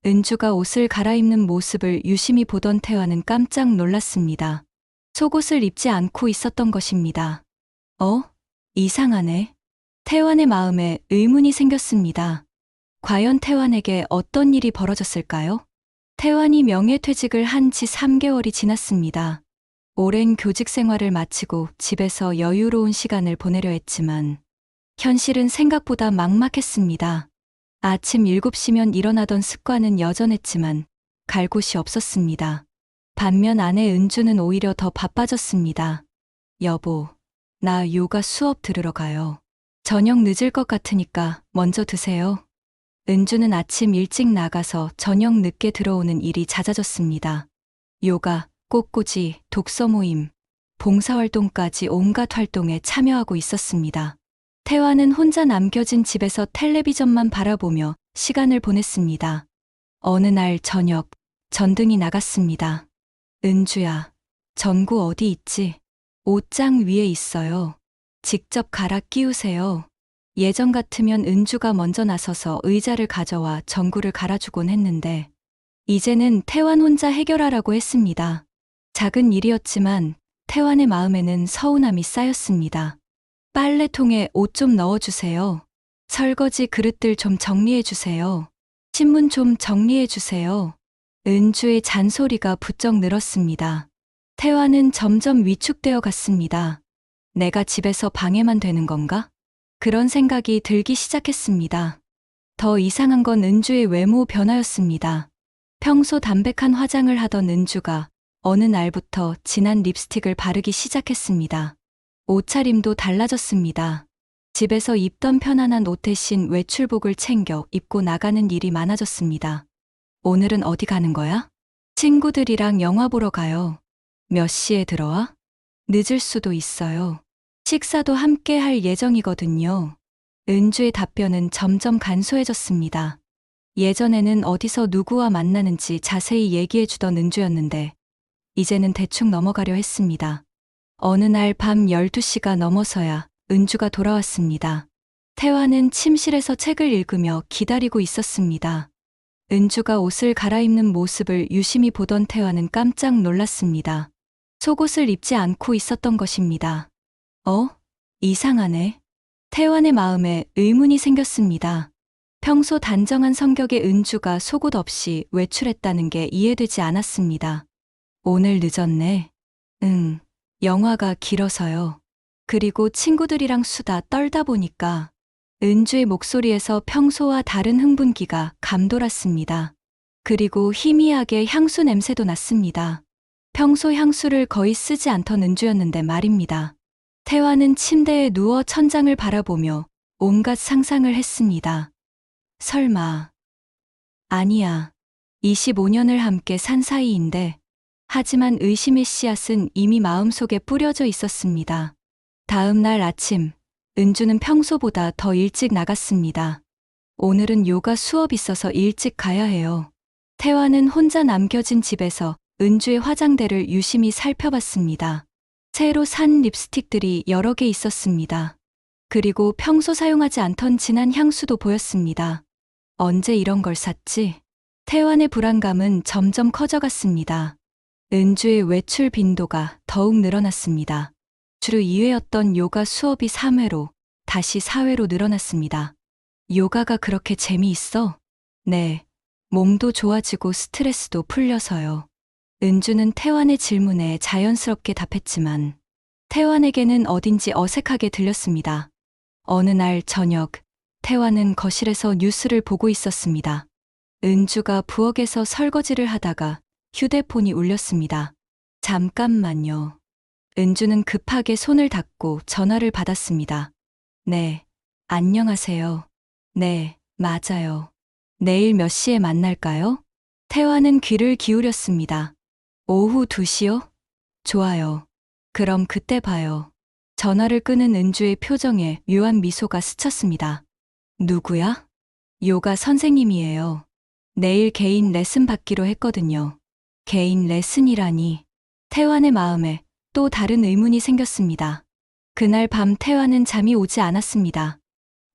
은주가 옷을 갈아입는 모습을 유심히 보던 태화는 깜짝 놀랐습니다. 속옷을 입지 않고 있었던 것입니다. 이상하네. 태환의 마음에 의문이 생겼습니다. 과연 태환에게 어떤 일이 벌어졌을까요? 태환이 명예퇴직을 한 지 3개월이 지났습니다. 오랜 교직 생활을 마치고 집에서 여유로운 시간을 보내려 했지만 현실은 생각보다 막막했습니다. 아침 7시면 일어나던 습관은 여전했지만 갈 곳이 없었습니다. 반면 아내 은주는 오히려 더 바빠졌습니다. 여보, 나 요가 수업 들으러 가요. 저녁 늦을 것 같으니까 먼저 드세요. 은주는 아침 일찍 나가서 저녁 늦게 들어오는 일이 잦아졌습니다. 요가, 꽃꽂이, 독서 모임, 봉사활동까지 온갖 활동에 참여하고 있었습니다. 태화는 혼자 남겨진 집에서 텔레비전만 바라보며 시간을 보냈습니다. 어느 날 저녁, 전등이 나갔습니다. 은주야, 전구 어디 있지? 옷장 위에 있어요. 직접 갈아 끼우세요. 예전 같으면 은주가 먼저 나서서 의자를 가져와 전구를 갈아주곤 했는데 이제는 태환 혼자 해결하라고 했습니다. 작은 일이었지만 태환의 마음에는 서운함이 쌓였습니다. 빨래통에 옷 좀 넣어주세요. 설거지 그릇들 좀 정리해주세요. 신문 좀 정리해주세요. 은주의 잔소리가 부쩍 늘었습니다. 태환은 점점 위축되어 갔습니다. 내가 집에서 방해만 되는 건가? 그런 생각이 들기 시작했습니다. 더 이상한 건 은주의 외모 변화였습니다. 평소 담백한 화장을 하던 은주가 어느 날부터 진한 립스틱을 바르기 시작했습니다. 옷차림도 달라졌습니다. 집에서 입던 편안한 옷 대신 외출복을 챙겨 입고 나가는 일이 많아졌습니다. 오늘은 어디 가는 거야? 친구들이랑 영화 보러 가요. 몇 시에 들어와? 늦을 수도 있어요. 식사도 함께 할 예정이거든요. 은주의 답변은 점점 간소해졌습니다. 예전에는 어디서 누구와 만나는지 자세히 얘기해 주던 은주였는데 이제는 대충 넘어가려 했습니다. 어느 날 밤 12시가 넘어서야 은주가 돌아왔습니다. 태화는 침실에서 책을 읽으며 기다리고 있었습니다. 은주가 옷을 갈아입는 모습을 유심히 보던 태화는 깜짝 놀랐습니다. 속옷을 입지 않고 있었던 것입니다. 이상하네. 태환의 마음에 의문이 생겼습니다. 평소 단정한 성격의 은주가 속옷 없이 외출했다는 게 이해되지 않았습니다. 오늘 늦었네. 영화가 길어서요. 그리고 친구들이랑 수다 떨다 보니까 은주의 목소리에서 평소와 다른 흥분기가 감돌았습니다. 그리고 희미하게 향수 냄새도 났습니다. 평소 향수를 거의 쓰지 않던 은주였는데 말입니다. 태화는 침대에 누워 천장을 바라보며 온갖 상상을 했습니다. 설마. 아니야. 25년을 함께 산 사이인데. 하지만 의심의 씨앗은 이미 마음속에 뿌려져 있었습니다. 다음 날 아침, 은주는 평소보다 더 일찍 나갔습니다. 오늘은 요가 수업 있어서 일찍 가야 해요. 태화는 혼자 남겨진 집에서 은주의 화장대를 유심히 살펴봤습니다. 새로 산 립스틱들이 여러 개 있었습니다. 그리고 평소 사용하지 않던 진한 향수도 보였습니다. 언제 이런 걸 샀지? 태환의 불안감은 점점 커져갔습니다. 은주의 외출 빈도가 더욱 늘어났습니다. 주로 2회였던 요가 수업이 3회로 다시 4회로 늘어났습니다. 요가가 그렇게 재미있어? 네. 몸도 좋아지고 스트레스도 풀려서요. 은주는 태환의 질문에 자연스럽게 답했지만 태환에게는 어딘지 어색하게 들렸습니다. 어느 날 저녁, 태환은 거실에서 뉴스를 보고 있었습니다. 은주가 부엌에서 설거지를 하다가 휴대폰이 울렸습니다. 잠깐만요. 은주는 급하게 손을 닦고 전화를 받았습니다. 네, 안녕하세요. 네, 맞아요. 내일 몇 시에 만날까요? 태환은 귀를 기울였습니다. 오후 2시요? 좋아요. 그럼 그때 봐요. 전화를 끄는 은주의 표정에 묘한 미소가 스쳤습니다. 누구야? 요가 선생님이에요. 내일 개인 레슨 받기로 했거든요. 개인 레슨이라니. 태환의 마음에 또 다른 의문이 생겼습니다. 그날 밤 태환은 잠이 오지 않았습니다.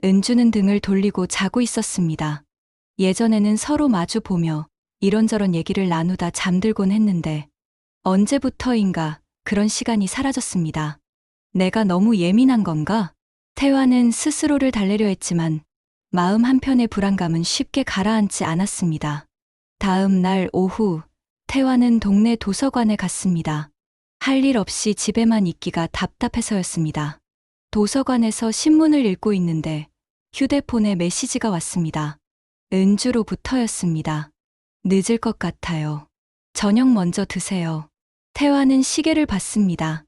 은주는 등을 돌리고 자고 있었습니다. 예전에는 서로 마주 보며 이런저런 얘기를 나누다 잠들곤 했는데 언제부터인가 그런 시간이 사라졌습니다. 내가 너무 예민한 건가? 태화는 스스로를 달래려 했지만 마음 한편의 불안감은 쉽게 가라앉지 않았습니다. 다음 날 오후, 태화는 동네 도서관에 갔습니다. 할 일 없이 집에만 있기가 답답해서였습니다. 도서관에서 신문을 읽고 있는데 휴대폰에 메시지가 왔습니다. 은주로부터였습니다. 늦을 것 같아요. 저녁 먼저 드세요. 태화는 시계를 봤습니다.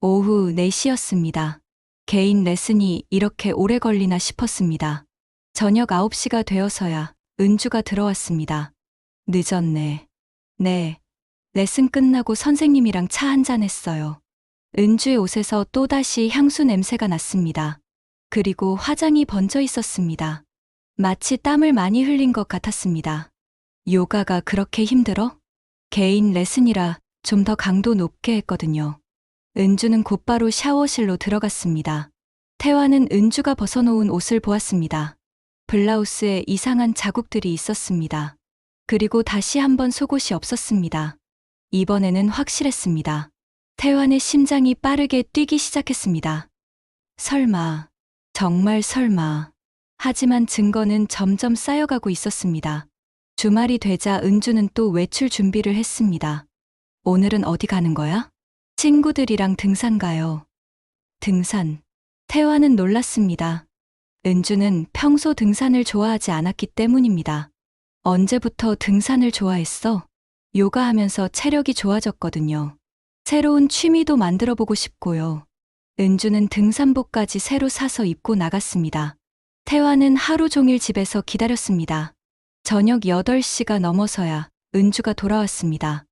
오후 4시였습니다. 개인 레슨이 이렇게 오래 걸리나 싶었습니다. 저녁 9시가 되어서야 은주가 들어왔습니다. 늦었네. 네. 레슨 끝나고 선생님이랑 차 한잔 했어요. 은주의 옷에서 또다시 향수 냄새가 났습니다. 그리고 화장이 번져 있었습니다. 마치 땀을 많이 흘린 것 같았습니다. 요가가 그렇게 힘들어? 개인 레슨이라 좀 더 강도 높게 했거든요. 은주는 곧바로 샤워실로 들어갔습니다. 태화는 은주가 벗어놓은 옷을 보았습니다. 블라우스에 이상한 자국들이 있었습니다. 그리고 다시 한번 속옷이 없었습니다. 이번에는 확실했습니다. 태환의 심장이 빠르게 뛰기 시작했습니다. 설마, 정말 설마. 하지만 증거는 점점 쌓여가고 있었습니다. 주말이 되자 은주는 또 외출 준비를 했습니다. 오늘은 어디 가는 거야? 친구들이랑 등산 가요. 등산. 태환은 놀랐습니다. 은주는 평소 등산을 좋아하지 않았기 때문입니다. 언제부터 등산을 좋아했어? 요가하면서 체력이 좋아졌거든요. 새로운 취미도 만들어보고 싶고요. 은주는 등산복까지 새로 사서 입고 나갔습니다. 태화는 하루 종일 집에서 기다렸습니다. 저녁 8시가 넘어서야 은주가 돌아왔습니다.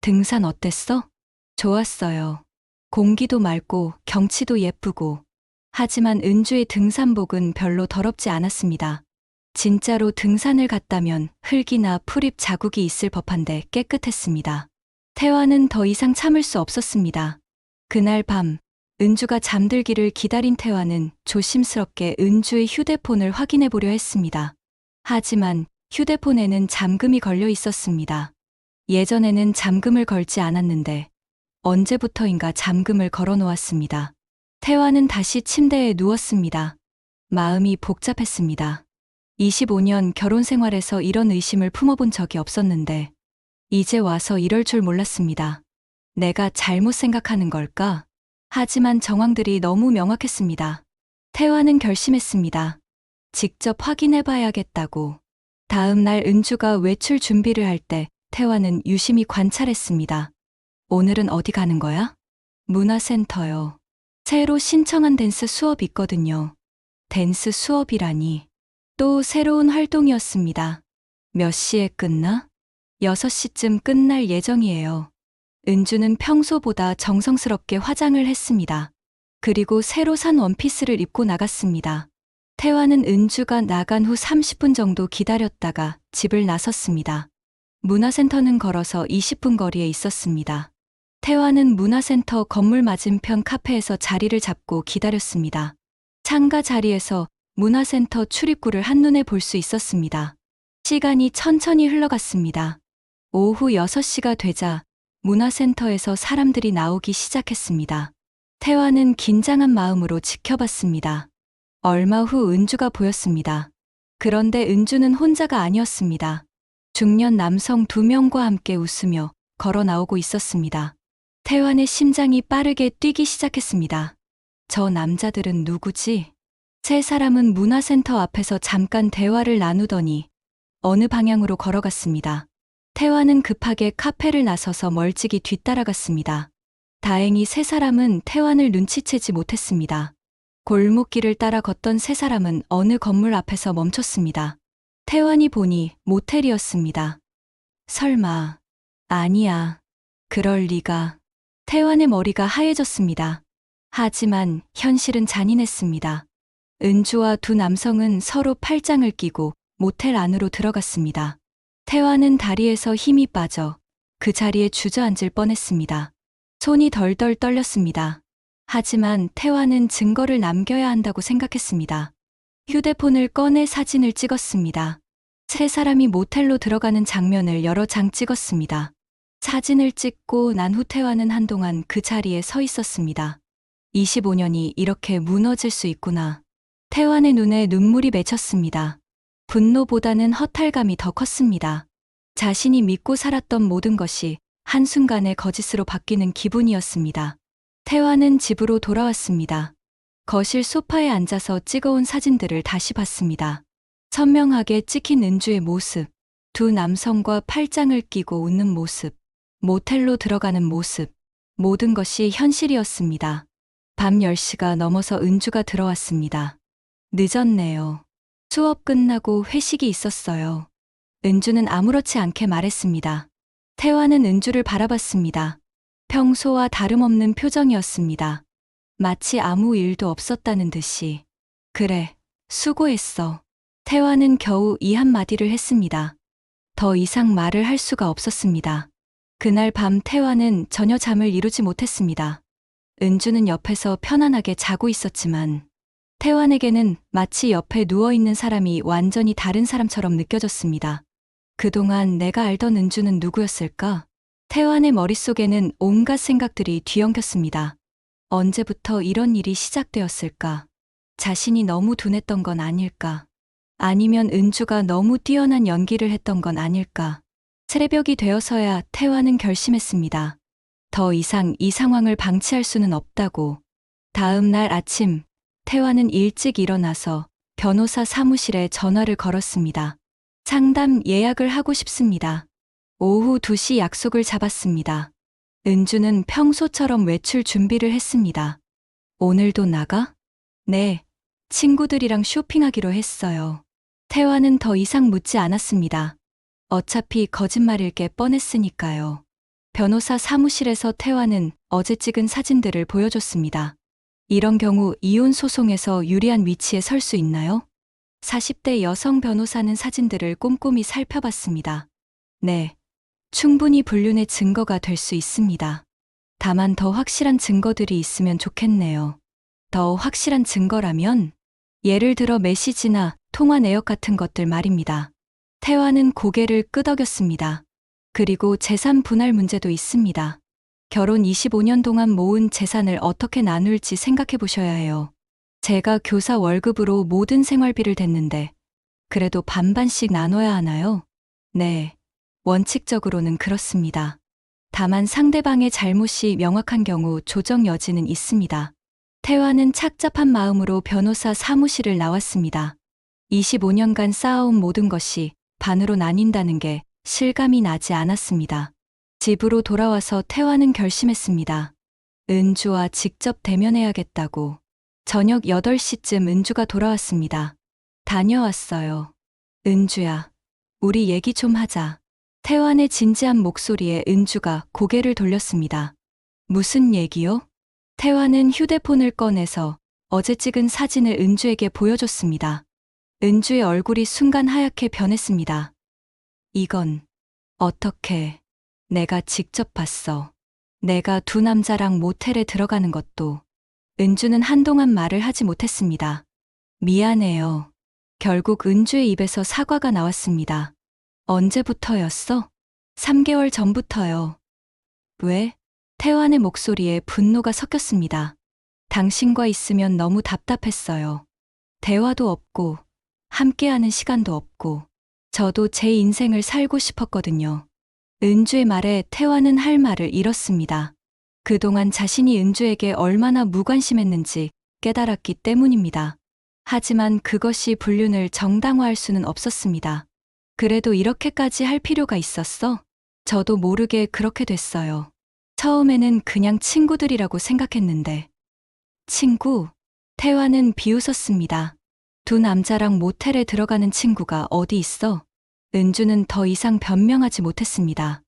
등산 어땠어? 좋았어요. 공기도 맑고 경치도 예쁘고. 하지만 은주의 등산복은 별로 더럽지 않았습니다. 진짜로 등산을 갔다면 흙이나 풀잎 자국이 있을 법한데 깨끗했습니다. 태화는 더 이상 참을 수 없었습니다. 그날 밤, 은주가 잠들기를 기다린 태화는 조심스럽게 은주의 휴대폰을 확인해 보려 했습니다. 하지만 휴대폰에는 잠금이 걸려 있었습니다. 예전에는 잠금을 걸지 않았는데 언제부터인가 잠금을 걸어 놓았습니다. 태화는 다시 침대에 누웠습니다. 마음이 복잡했습니다. 25년 결혼 생활에서 이런 의심을 품어본 적이 없었는데 이제 와서 이럴 줄 몰랐습니다. 내가 잘못 생각하는 걸까? 하지만 정황들이 너무 명확했습니다. 태화는 결심했습니다. 직접 확인해봐야겠다고. 다음 날 은주가 외출 준비를 할 때 태화는 유심히 관찰했습니다. 오늘은 어디 가는 거야? 문화센터요. 새로 신청한 댄스 수업 있거든요. 댄스 수업이라니. 또 새로운 활동이었습니다. 몇 시에 끝나? 6시쯤 끝날 예정이에요. 은주는 평소보다 정성스럽게 화장을 했습니다. 그리고 새로 산 원피스를 입고 나갔습니다. 태화는 은주가 나간 후 30분 정도 기다렸다가 집을 나섰습니다. 문화센터는 걸어서 20분 거리에 있었습니다. 태화는 문화센터 건물 맞은편 카페에서 자리를 잡고 기다렸습니다. 창가 자리에서 문화센터 출입구를 한눈에 볼 수 있었습니다. 시간이 천천히 흘러갔습니다. 오후 6시가 되자 문화센터에서 사람들이 나오기 시작했습니다. 태화는 긴장한 마음으로 지켜봤습니다. 얼마 후 은주가 보였습니다. 그런데 은주는 혼자가 아니었습니다. 중년 남성 2명과 함께 웃으며 걸어 나오고 있었습니다. 태환의 심장이 빠르게 뛰기 시작했습니다. 저 남자들은 누구지? 세 사람은 문화센터 앞에서 잠깐 대화를 나누더니 어느 방향으로 걸어갔습니다. 태환은 급하게 카페를 나서서 멀찍이 뒤따라갔습니다. 다행히 세 사람은 태환을 눈치채지 못했습니다. 골목길을 따라 걷던 세 사람은 어느 건물 앞에서 멈췄습니다. 태환이 보니 모텔이었습니다. 설마, 아니야. 그럴 리가. 태환의 머리가 하얘졌습니다. 하지만 현실은 잔인했습니다. 은주와 두 남성은 서로 팔짱을 끼고 모텔 안으로 들어갔습니다. 태환은 다리에서 힘이 빠져 그 자리에 주저앉을 뻔했습니다. 손이 덜덜 떨렸습니다. 하지만 태환은 증거를 남겨야 한다고 생각했습니다. 휴대폰을 꺼내 사진을 찍었습니다. 세 사람이 모텔로 들어가는 장면을 여러 장 찍었습니다. 사진을 찍고 난 후 태환은 한동안 그 자리에 서 있었습니다. 25년이 이렇게 무너질 수 있구나. 태환의 눈에 눈물이 맺혔습니다. 분노보다는 허탈감이 더 컸습니다. 자신이 믿고 살았던 모든 것이 한순간에 거짓으로 바뀌는 기분이었습니다. 태환은 집으로 돌아왔습니다. 거실 소파에 앉아서 찍어온 사진들을 다시 봤습니다. 선명하게 찍힌 은주의 모습, 두 남성과 팔짱을 끼고 웃는 모습, 모텔로 들어가는 모습, 모든 것이 현실이었습니다. 밤 10시가 넘어서 은주가 들어왔습니다. 늦었네요. 수업 끝나고 회식이 있었어요. 은주는 아무렇지 않게 말했습니다. 태환은 은주를 바라봤습니다. 평소와 다름없는 표정이었습니다. 마치 아무 일도 없었다는 듯이. 그래, 수고했어. 태환은 겨우 이 한마디를 했습니다. 더 이상 말을 할 수가 없었습니다. 그날 밤 태환은 전혀 잠을 이루지 못했습니다. 은주는 옆에서 편안하게 자고 있었지만 태환에게는 마치 옆에 누워있는 사람이 완전히 다른 사람처럼 느껴졌습니다. 그동안 내가 알던 은주는 누구였을까? 태환의 머릿속에는 온갖 생각들이 뒤엉켰습니다. 언제부터 이런 일이 시작되었을까? 자신이 너무 둔했던 건 아닐까? 아니면 은주가 너무 뛰어난 연기를 했던 건 아닐까? 새벽이 되어서야 태환은 결심했습니다. 더 이상 이 상황을 방치할 수는 없다고. 다음 날 아침, 태환은 일찍 일어나서 변호사 사무실에 전화를 걸었습니다. 상담 예약을 하고 싶습니다. 오후 2시 약속을 잡았습니다. 은주는 평소처럼 외출 준비를 했습니다. 오늘도 나가? 네, 친구들이랑 쇼핑하기로 했어요. 태환은 더 이상 묻지 않았습니다. 어차피 거짓말일 게 뻔했으니까요. 변호사 사무실에서 태환은 어제 찍은 사진들을 보여줬습니다. 이런 경우 이혼 소송에서 유리한 위치에 설 수 있나요? 40대 여성 변호사는 사진들을 꼼꼼히 살펴봤습니다. 네, 충분히 불륜의 증거가 될 수 있습니다. 다만 더 확실한 증거들이 있으면 좋겠네요. 더 확실한 증거라면? 예를 들어 메시지나 통화 내역 같은 것들 말입니다. 태환은 고개를 끄덕였습니다. 그리고 재산 분할 문제도 있습니다. 결혼 25년 동안 모은 재산을 어떻게 나눌지 생각해 보셔야 해요. 제가 교사 월급으로 모든 생활비를 댔는데 그래도 반반씩 나눠야 하나요? 네, 원칙적으로는 그렇습니다. 다만 상대방의 잘못이 명확한 경우 조정 여지는 있습니다. 태환은 착잡한 마음으로 변호사 사무실을 나왔습니다. 25년간 쌓아온 모든 것이 반으로 나뉜다는 게 실감이 나지 않았습니다. 집으로 돌아와서 태환은 결심했습니다. 은주와 직접 대면해야겠다고. 저녁 8시쯤 은주가 돌아왔습니다. 다녀왔어요. 은주야, 우리 얘기 좀 하자. 태환의 진지한 목소리에 은주가 고개를 돌렸습니다. 무슨 얘기요? 태환은 휴대폰을 꺼내서 어제 찍은 사진을 은주에게 보여줬습니다. 은주의 얼굴이 순간 하얗게 변했습니다. 이건 어떻게? 내가 직접 봤어. 내가 두 남자랑 모텔에 들어가는 것도. 은주는 한동안 말을 하지 못했습니다. 미안해요. 결국 은주의 입에서 사과가 나왔습니다. 언제부터였어? 3개월 전부터요. 왜? 태환의 목소리에 분노가 섞였습니다. 당신과 있으면 너무 답답했어요. 대화도 없고, 함께하는 시간도 없고, 저도 제 인생을 살고 싶었거든요. 은주의 말에 태환은 할 말을 잃었습니다. 그동안 자신이 은주에게 얼마나 무관심했는지 깨달았기 때문입니다. 하지만 그것이 불륜을 정당화할 수는 없었습니다. 그래도 이렇게까지 할 필요가 있었어? 저도 모르게 그렇게 됐어요. 처음에는 그냥 친구들이라고 생각했는데. 친구? 태환은 비웃었습니다. 두 남자랑 모텔에 들어가는 친구가 어디 있어? 은주는 더 이상 변명하지 못했습니다.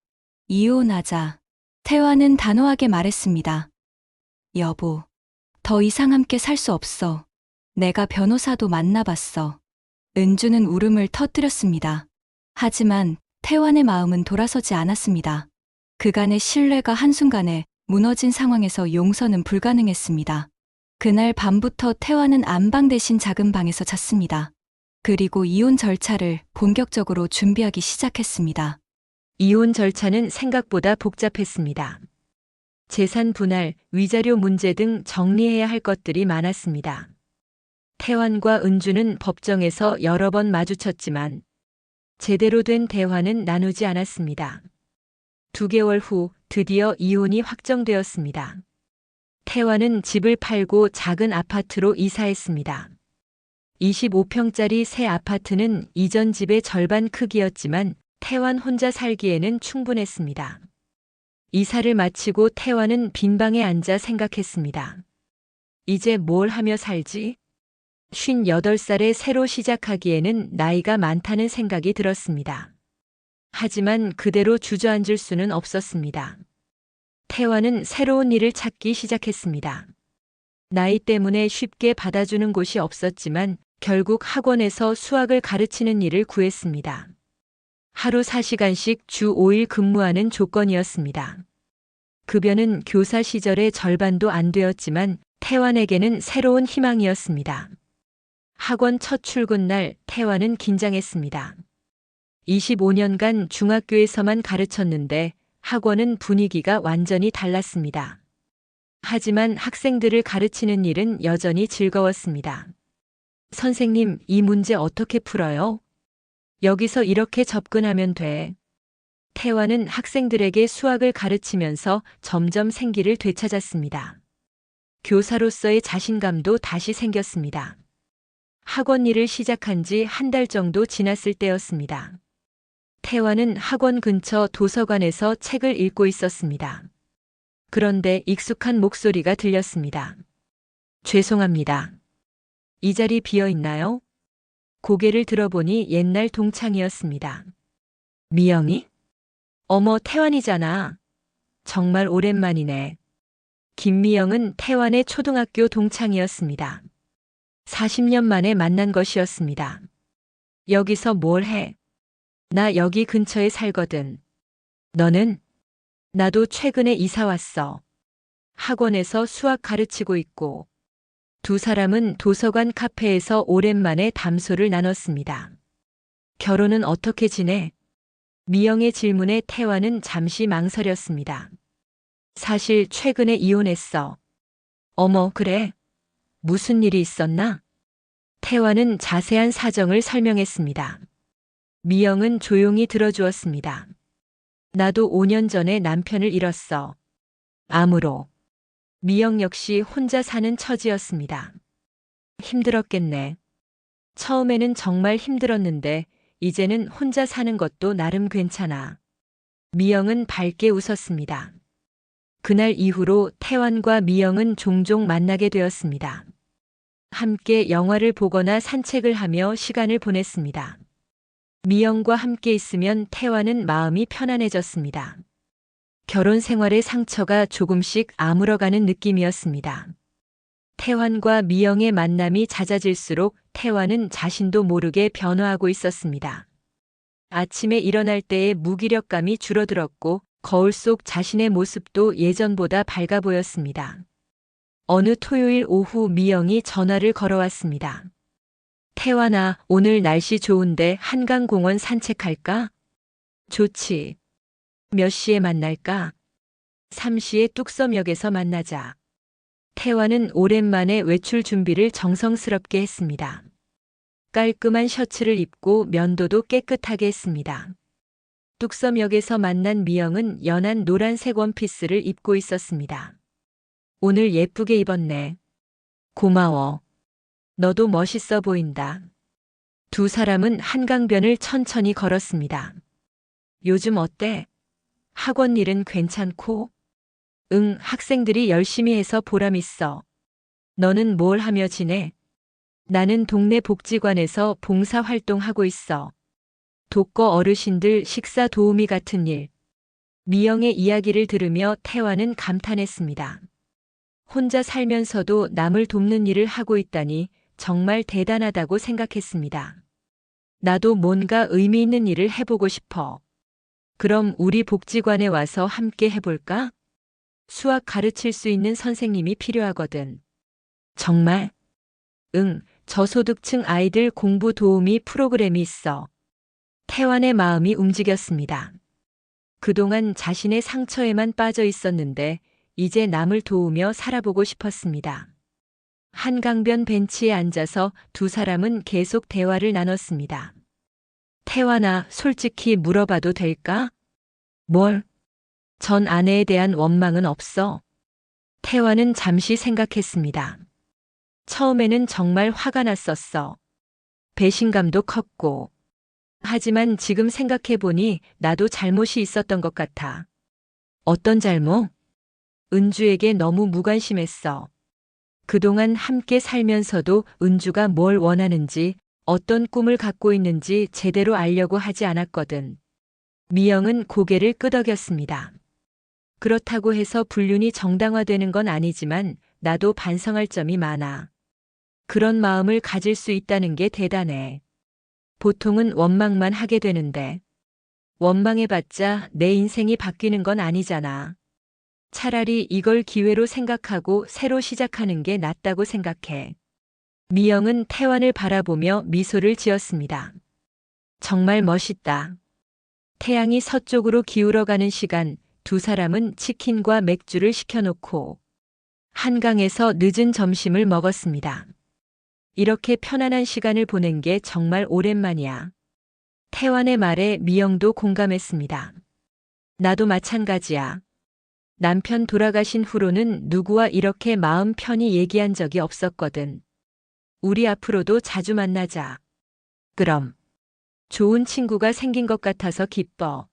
이혼하자. 태환은 단호하게 말했습니다. 여보, 더 이상 함께 살 수 없어. 내가 변호사도 만나봤어. 은주는 울음을 터뜨렸습니다. 하지만 태환의 마음은 돌아서지 않았습니다. 그간의 신뢰가 한순간에 무너진 상황에서 용서는 불가능했습니다. 그날 밤부터 태환은 안방 대신 작은 방에서 잤습니다. 그리고 이혼 절차를 본격적으로 준비하기 시작했습니다. 이혼 절차는 생각보다 복잡했습니다. 재산 분할, 위자료 문제 등 정리해야 할 것들이 많았습니다. 태환과 은주는 법정에서 여러 번 마주쳤지만 제대로 된 대화는 나누지 않았습니다. 2개월 후 드디어 이혼이 확정되었습니다. 태환은 집을 팔고 작은 아파트로 이사했습니다. 25평짜리 새 아파트는 이전 집의 절반 크기였지만 태환 혼자 살기에는 충분했습니다. 이사를 마치고 태환은 빈 방에 앉아 생각했습니다. 이제 뭘 하며 살지? 58살에 새로 시작하기에는 나이가 많다는 생각이 들었습니다. 하지만 그대로 주저앉을 수는 없었습니다. 태환은 새로운 일을 찾기 시작했습니다. 나이 때문에 쉽게 받아주는 곳이 없었지만 결국 학원에서 수학을 가르치는 일을 구했습니다. 하루 4시간씩 주 5일 근무하는 조건이었습니다. 급여는 교사 시절의 절반도 안 되었지만 태환에게는 새로운 희망이었습니다. 학원 첫 출근 날 태환은 긴장했습니다. 25년간 중학교에서만 가르쳤는데 학원은 분위기가 완전히 달랐습니다. 하지만 학생들을 가르치는 일은 여전히 즐거웠습니다. 선생님, 이 문제 어떻게 풀어요? 여기서 이렇게 접근하면 돼. 태환은 학생들에게 수학을 가르치면서 점점 생기를 되찾았습니다. 교사로서의 자신감도 다시 생겼습니다. 학원 일을 시작한 지 한 달 정도 지났을 때였습니다. 태환은 학원 근처 도서관에서 책을 읽고 있었습니다. 그런데 익숙한 목소리가 들렸습니다. 죄송합니다. 이 자리 비어 있나요? 고개를 들어보니 옛날 동창이었습니다. 미영이? 어머, 태환이잖아. 정말 오랜만이네. 김미영은 태환의 초등학교 동창이었습니다. 40년 만에 만난 것이었습니다. 여기서 뭘 해? 나 여기 근처에 살거든. 너는? 나도 최근에 이사 왔어. 학원에서 수학 가르치고 있고. 두 사람은 도서관 카페에서 오랜만에 담소를 나눴습니다. 결혼은 어떻게 지내? 미영의 질문에 태환은 잠시 망설였습니다. 사실 최근에 이혼했어. 어머, 그래? 무슨 일이 있었나? 태환은 자세한 사정을 설명했습니다. 미영은 조용히 들어주었습니다. 나도 5년 전에 남편을 잃었어. 암으로. 미영 역시 혼자 사는 처지였습니다. 힘들었겠네. 처음에는 정말 힘들었는데 이제는 혼자 사는 것도 나름 괜찮아. 미영은 밝게 웃었습니다. 그날 이후로 태환과 미영은 종종 만나게 되었습니다. 함께 영화를 보거나 산책을 하며 시간을 보냈습니다. 미영과 함께 있으면 태환은 마음이 편안해졌습니다. 결혼 생활의 상처가 조금씩 아물어가는 느낌이었습니다. 태환과 미영의 만남이 잦아질수록 태환은 자신도 모르게 변화하고 있었습니다. 아침에 일어날 때의 무기력감이 줄어들었고 거울 속 자신의 모습도 예전보다 밝아 보였습니다. 어느 토요일 오후 미영이 전화를 걸어왔습니다. 태환아, 오늘 날씨 좋은데 한강공원 산책할까? 좋지. 몇 시에 만날까? 3시에 뚝섬역에서 만나자. 태환은 오랜만에 외출 준비를 정성스럽게 했습니다. 깔끔한 셔츠를 입고 면도도 깨끗하게 했습니다. 뚝섬역에서 만난 미영은 연한 노란색 원피스를 입고 있었습니다. 오늘 예쁘게 입었네. 고마워. 너도 멋있어 보인다. 두 사람은 한강변을 천천히 걸었습니다. 요즘 어때? 학원 일은 괜찮고? 응, 학생들이 열심히 해서 보람 있어. 너는 뭘 하며 지내? 나는 동네 복지관에서 봉사활동하고 있어. 독거 어르신들 식사 도우미 같은 일. 미영의 이야기를 들으며 태환은 감탄했습니다. 혼자 살면서도 남을 돕는 일을 하고 있다니 정말 대단하다고 생각했습니다. 나도 뭔가 의미 있는 일을 해보고 싶어. 그럼 우리 복지관에 와서 함께 해볼까? 수학 가르칠 수 있는 선생님이 필요하거든. 정말? 응, 저소득층 아이들 공부 도우미 프로그램이 있어. 태환의 마음이 움직였습니다. 그동안 자신의 상처에만 빠져 있었는데 이제 남을 도우며 살아보고 싶었습니다. 한강변 벤치에 앉아서 두 사람은 계속 대화를 나눴습니다. 태환아, 솔직히 물어봐도 될까? 뭘? 전 아내에 대한 원망은 없어. 태환은 잠시 생각했습니다. 처음에는 정말 화가 났었어. 배신감도 컸고. 하지만 지금 생각해보니 나도 잘못이 있었던 것 같아. 어떤 잘못? 은주에게 너무 무관심했어. 그동안 함께 살면서도 은주가 뭘 원하는지, 어떤 꿈을 갖고 있는지 제대로 알려고 하지 않았거든. 미영은 고개를 끄덕였습니다. 그렇다고 해서 불륜이 정당화되는 건 아니지만 나도 반성할 점이 많아. 그런 마음을 가질 수 있다는 게 대단해. 보통은 원망만 하게 되는데 원망해봤자 내 인생이 바뀌는 건 아니잖아. 차라리 이걸 기회로 생각하고 새로 시작하는 게 낫다고 생각해. 미영은 태환을 바라보며 미소를 지었습니다. 정말 멋있다. 태양이 서쪽으로 기울어가는 시간, 두 사람은 치킨과 맥주를 시켜놓고 한강에서 늦은 점심을 먹었습니다. 이렇게 편안한 시간을 보낸 게 정말 오랜만이야. 태환의 말에 미영도 공감했습니다. 나도 마찬가지야. 남편 돌아가신 후로는 누구와 이렇게 마음 편히 얘기한 적이 없었거든. 우리 앞으로도 자주 만나자. 그럼. 좋은 친구가 생긴 것 같아서 기뻐.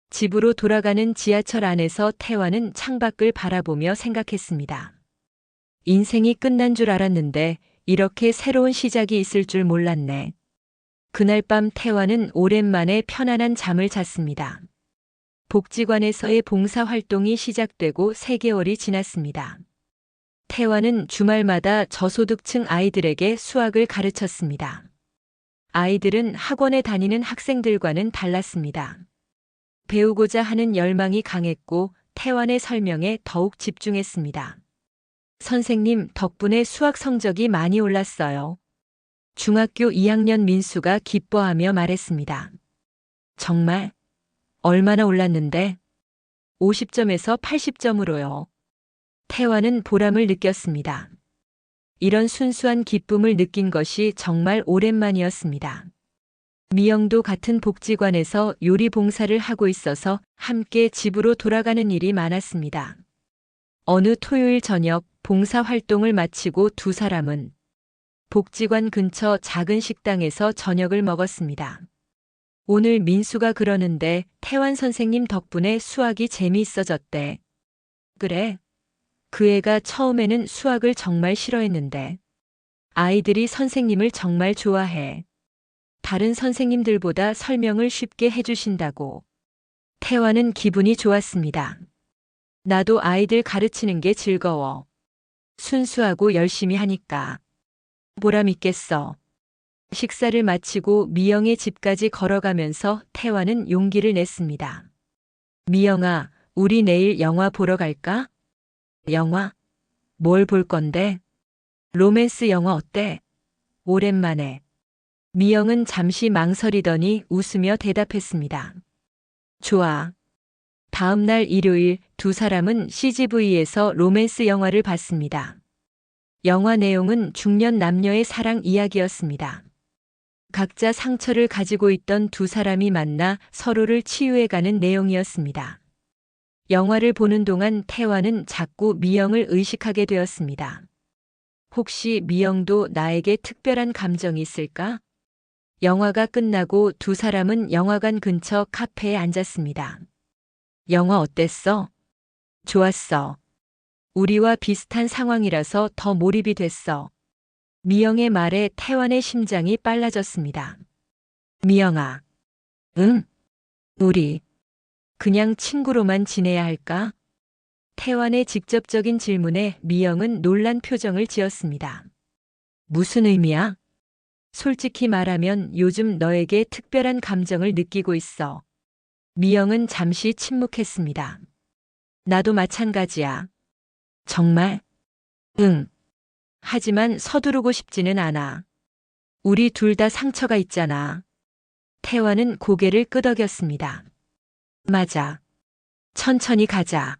집으로 돌아가는 지하철 안에서 태환은 창밖을 바라보며 생각했습니다. 인생이 끝난 줄 알았는데 이렇게 새로운 시작이 있을 줄 몰랐네. 그날 밤 태환은 오랜만에 편안한 잠을 잤습니다. 복지관에서의 봉사활동이 시작되고 3개월이 지났습니다. 태환은 주말마다 저소득층 아이들에게 수학을 가르쳤습니다. 아이들은 학원에 다니는 학생들과는 달랐습니다. 배우고자 하는 열망이 강했고 태환의 설명에 더욱 집중했습니다. 선생님 덕분에 수학 성적이 많이 올랐어요. 중학교 2학년 민수가 기뻐하며 말했습니다. 정말? 얼마나 올랐는데? 50점에서 80점으로요. 태환은 보람을 느꼈습니다. 이런 순수한 기쁨을 느낀 것이 정말 오랜만이었습니다. 미영도 같은 복지관에서 요리 봉사를 하고 있어서 함께 집으로 돌아가는 일이 많았습니다. 어느 토요일 저녁 봉사 활동을 마치고 두 사람은 복지관 근처 작은 식당에서 저녁을 먹었습니다. 오늘 민수가 그러는데 태환 선생님 덕분에 수학이 재미있어졌대. 그래. 그 애가 처음에는 수학을 정말 싫어했는데 아이들이 선생님을 정말 좋아해. 다른 선생님들보다 설명을 쉽게 해주신다고. 태환은 기분이 좋았습니다. 나도 아이들 가르치는 게 즐거워. 순수하고 열심히 하니까. 보람 있겠어. 식사를 마치고 미영의 집까지 걸어가면서 태환은 용기를 냈습니다. 미영아, 우리 내일 영화 보러 갈까? 영화? 뭘 볼 건데? 로맨스 영화 어때? 오랜만에. 미영은 잠시 망설이더니 웃으며 대답했습니다. 좋아. 다음 날 일요일 두 사람은 CGV에서 로맨스 영화를 봤습니다. 영화 내용은 중년 남녀의 사랑 이야기였습니다. 각자 상처를 가지고 있던 두 사람이 만나 서로를 치유해가는 내용이었습니다. 영화를 보는 동안 태환은 자꾸 미영을 의식하게 되었습니다. 혹시 미영도 나에게 특별한 감정이 있을까? 영화가 끝나고 두 사람은 영화관 근처 카페에 앉았습니다. 영화 어땠어? 좋았어. 우리와 비슷한 상황이라서 더 몰입이 됐어. 미영의 말에 태환의 심장이 빨라졌습니다. 미영아. 응? 우리 그냥 친구로만 지내야 할까? 태환의 직접적인 질문에 미영은 놀란 표정을 지었습니다. 무슨 의미야? 솔직히 말하면 요즘 너에게 특별한 감정을 느끼고 있어. 미영은 잠시 침묵했습니다. 나도 마찬가지야. 정말? 응. 하지만 서두르고 싶지는 않아. 우리 둘 다 상처가 있잖아. 태화는 고개를 끄덕였습니다. 맞아. 천천히 가자.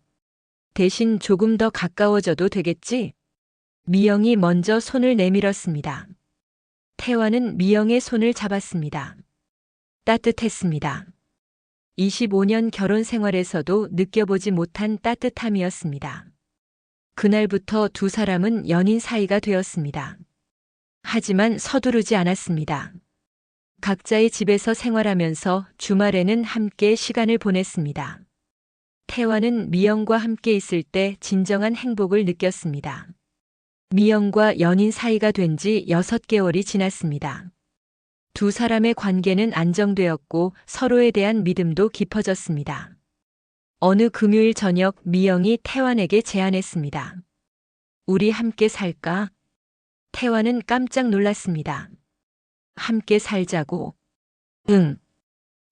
대신 조금 더 가까워져도 되겠지? 미영이 먼저 손을 내밀었습니다. 태화는 미영의 손을 잡았습니다. 따뜻했습니다. 25년 결혼 생활에서도 느껴보지 못한 따뜻함이었습니다. 그날부터 두 사람은 연인 사이가 되었습니다. 하지만 서두르지 않았습니다. 각자의 집에서 생활하면서 주말에는 함께 시간을 보냈습니다. 태화는 미영과 함께 있을 때 진정한 행복을 느꼈습니다. 미영과 연인 사이가 된 지 6개월이 지났습니다. 두 사람의 관계는 안정되었고 서로에 대한 믿음도 깊어졌습니다. 어느 금요일 저녁 미영이 태환에게 제안했습니다. 우리 함께 살까? 태환은 깜짝 놀랐습니다. 함께 살자고. 응.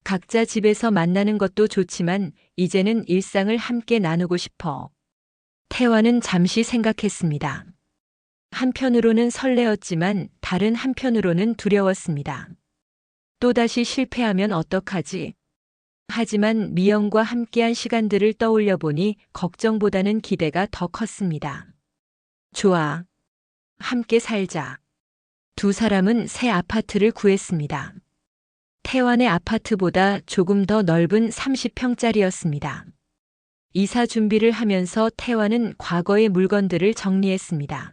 각자 집에서 만나는 것도 좋지만 이제는 일상을 함께 나누고 싶어. 태환은 잠시 생각했습니다. 한편으로는 설레었지만 다른 한편으로는 두려웠습니다. 또다시 실패하면 어떡하지? 하지만 미영과 함께한 시간들을 떠올려 보니 걱정보다는 기대가 더 컸습니다. 좋아. 함께 살자. 두 사람은 새 아파트를 구했습니다. 태환의 아파트보다 조금 더 넓은 30평짜리였습니다. 이사 준비를 하면서 태환은 과거의 물건들을 정리했습니다.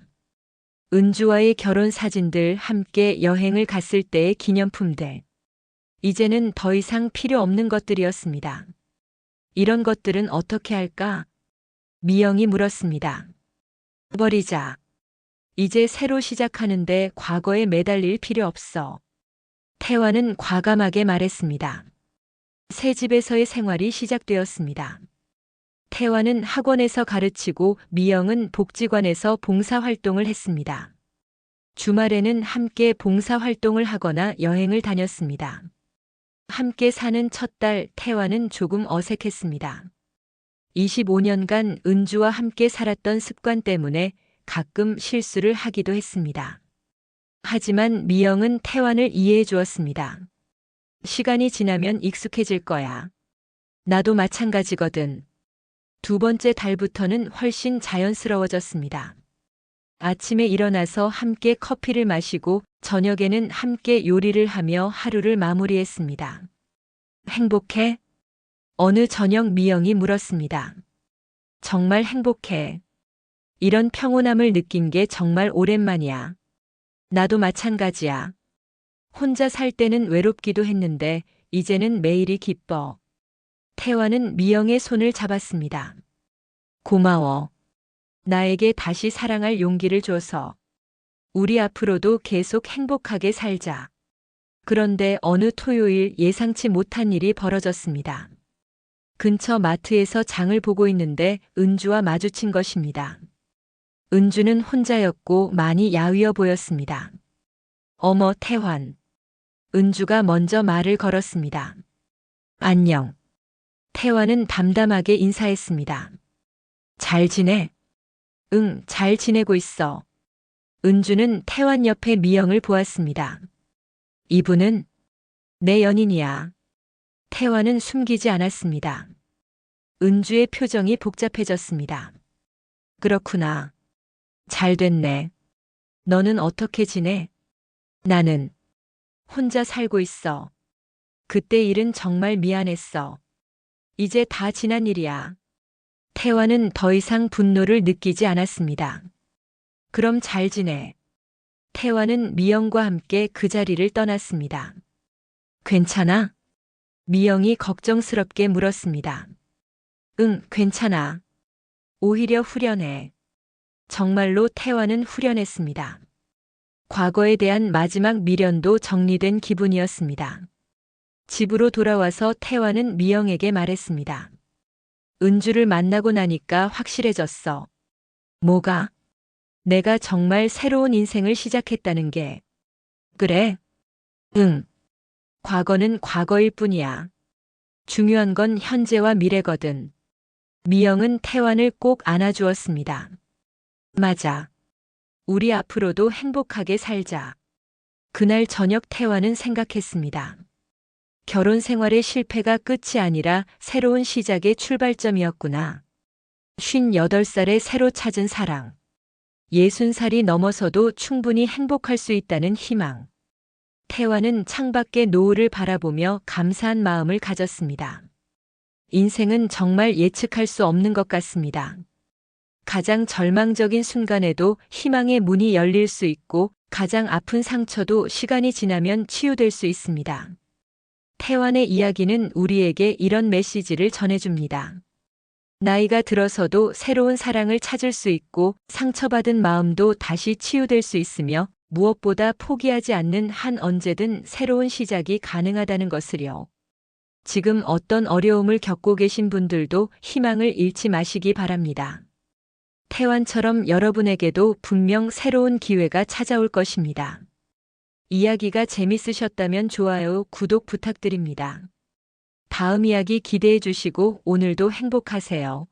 은주와의 결혼 사진들, 함께 여행을 갔을 때의 기념품들. 이제는 더 이상 필요 없는 것들이었습니다. 이런 것들은 어떻게 할까? 미영이 물었습니다. 버리자. 이제 새로 시작하는데 과거에 매달릴 필요 없어. 태환은 과감하게 말했습니다. 새 집에서의 생활이 시작되었습니다. 태환은 학원에서 가르치고 미영은 복지관에서 봉사활동을 했습니다. 주말에는 함께 봉사활동을 하거나 여행을 다녔습니다. 함께 사는 첫 달 태환은 조금 어색했습니다. 25년간 은주와 함께 살았던 습관 때문에 가끔 실수를 하기도 했습니다. 하지만 미영은 태환을 이해해 주었습니다. 시간이 지나면 익숙해질 거야. 나도 마찬가지거든. 두 번째 달부터는 훨씬 자연스러워졌습니다. 아침에 일어나서 함께 커피를 마시고 저녁에는 함께 요리를 하며 하루를 마무리했습니다. 행복해? 어느 저녁 미영이 물었습니다. 정말 행복해. 이런 평온함을 느낀 게 정말 오랜만이야. 나도 마찬가지야. 혼자 살 때는 외롭기도 했는데 이제는 매일이 기뻐. 태환은 미영의 손을 잡았습니다. 고마워. 나에게 다시 사랑할 용기를 줘서. 우리 앞으로도 계속 행복하게 살자. 그런데 어느 토요일 예상치 못한 일이 벌어졌습니다. 근처 마트에서 장을 보고 있는데 은주와 마주친 것입니다. 은주는 혼자였고 많이 야위어 보였습니다. 어머, 태환. 은주가 먼저 말을 걸었습니다. 안녕. 태환은 담담하게 인사했습니다. 잘 지내? 응, 잘 지내고 있어. 은주는 태환 옆에 미영을 보았습니다. 이분은 내 연인이야. 태환은 숨기지 않았습니다. 은주의 표정이 복잡해졌습니다. 그렇구나. 잘 됐네. 너는 어떻게 지내? 나는 혼자 살고 있어. 그때 일은 정말 미안했어. 이제 다 지난 일이야. 태환은 더 이상 분노를 느끼지 않았습니다. 그럼 잘 지내. 태환은 미영과 함께 그 자리를 떠났습니다. 괜찮아? 미영이 걱정스럽게 물었습니다. 응, 괜찮아. 오히려 후련해. 정말로 태환은 후련했습니다. 과거에 대한 마지막 미련도 정리된 기분이었습니다. 집으로 돌아와서 태환은 미영에게 말했습니다. 은주를 만나고 나니까 확실해졌어. 뭐가? 내가 정말 새로운 인생을 시작했다는 게. 그래? 응. 과거는 과거일 뿐이야. 중요한 건 현재와 미래거든. 미영은 태환을 꼭 안아주었습니다. 맞아. 우리 앞으로도 행복하게 살자. 그날 저녁 태화는 생각했습니다. 결혼 생활의 실패가 끝이 아니라 새로운 시작의 출발점이었구나. 58살에 새로 찾은 사랑. 60살이 넘어서도 충분히 행복할 수 있다는 희망. 태화는 창밖의 노을을 바라보며 감사한 마음을 가졌습니다. 인생은 정말 예측할 수 없는 것 같습니다. 가장 절망적인 순간에도 희망의 문이 열릴 수 있고 가장 아픈 상처도 시간이 지나면 치유될 수 있습니다. 태완의 이야기는 우리에게 이런 메시지를 전해줍니다. 나이가 들어서도 새로운 사랑을 찾을 수 있고 상처받은 마음도 다시 치유될 수 있으며 무엇보다 포기하지 않는 한 언제든 새로운 시작이 가능하다는 것을요. 지금 어떤 어려움을 겪고 계신 분들도 희망을 잃지 마시기 바랍니다. 태완처럼 여러분에게도 분명 새로운 기회가 찾아올 것입니다. 이야기가 재밌으셨다면 좋아요, 구독 부탁드립니다. 다음 이야기 기대해 주시고 오늘도 행복하세요.